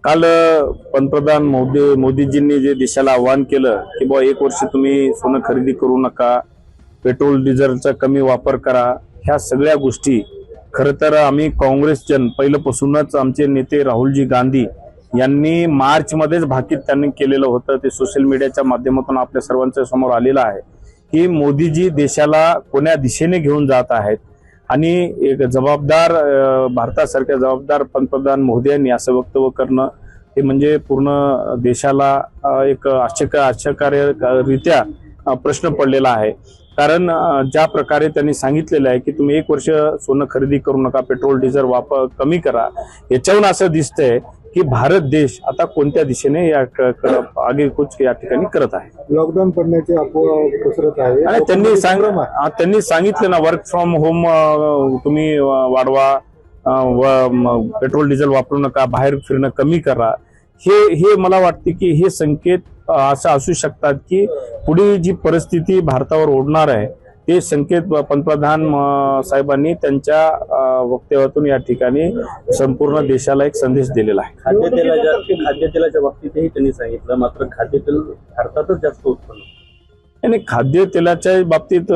काल पंतप्रधान मोदीजींनी जे देशाला आवाहन केलं की बुवा 1 वर्ष तुम्ही सोनं खरेदी करू नका, पेट्रोल डिझेलचा कमी वापर करा, ह्या सगळ्या गोष्टी खरं तर आम्ही काँग्रेसजन पहिल्यापासूनच आमचे नेते राहुलजी गांधी यांनी मार्च मध्येच भाकीत त्यांनी केलेलं होतं। ते सोशल मीडियाच्या माध्यमातून आपल्या सर्वांच्या समोर आलेलं आहे की मोदीजी देशाला कोण्या दिशेने घेऊन जात आहेत आणि एक जबाबदार भारतासारख्या जबाबदार पंतप्रधान महोदयांनी असं वक्तव्य करणं हे म्हणजे पूर्ण देशाला एक आश्चर्यकारकरित्या प्रश्न पडलेला आहे। कारण ज्या प्रकारे त्यांनी सांगितलेलं आहे की तुम्ही 1 वर्ष सोनं खरेदी करू नका, पेट्रोल डिझेल वापर कमी करा, याच्यावरून असं दिसतंय की भारत देश आता कोणत्या दिशेने या आगेकूच या ठिकाणी करत आहे। लॉकडाऊन पडण्याची अफवा पसरत आहे आणि त्यांनी सांगितलं ना, वर्क फ्रॉम होम तुम्ही वाढवा, पेट्रोल डिझेल वापरू नका, बाहेर फिरणं कमी करा। हे मला वाटते की हे संकेत असं असू शकतात की पुढे जी परिस्थिती भारतावर ओढणार आहे ते संकेत पंतप्रधान साहेबांनी त्यांच्या वक्तव्यातून या ठिकाणी संपूर्ण देशाला एक संदेश दिलेला आहे। खाद्यतेलाच्या बाबतीतही त्यांनी सांगितलं, मात्र खाद्यतेल भारतातच जास्त उत्पन्न आणि खाद्यतेलाच्या बाबतीत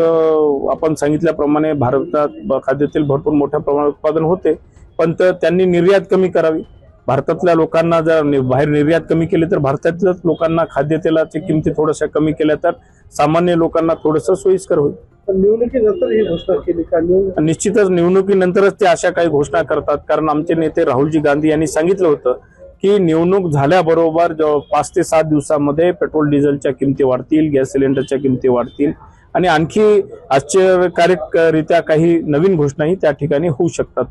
आपण सांगितल्याप्रमाणे भारतात खाद्यतेल भरपूर मोठ्या प्रमाणात उत्पादन होते, पण त्यांनी निर्यात कमी करावी। भारतातल्या लोकांना जर बाहेर निर्यात कमी केली तर भारतातल्याच लोकांना खाद्यतेलाची किमती थोड्याशा कमी केल्या तर सामान्य लोकांना थोडंसं सोयीस्कर होईल। निवडणुकीनंतर ही घोषणा केली का? निश्चितच निवडणुकीनंतरच ते अशा काही घोषणा करतात, कारण आमचे नेते राहुलजी गांधी यांनी सांगितलं होतं की निवडणूक झाल्याबरोबर 5 ते 7 दिवसांमध्ये पेट्रोल डिझेलच्या किमती वाढतील, गॅस सिलेंडरच्या किमती वाढतील आणि आणखी आश्चर्यकारकरित्या काही नवीन घोषणाही त्या ठिकाणी होऊ शकतात।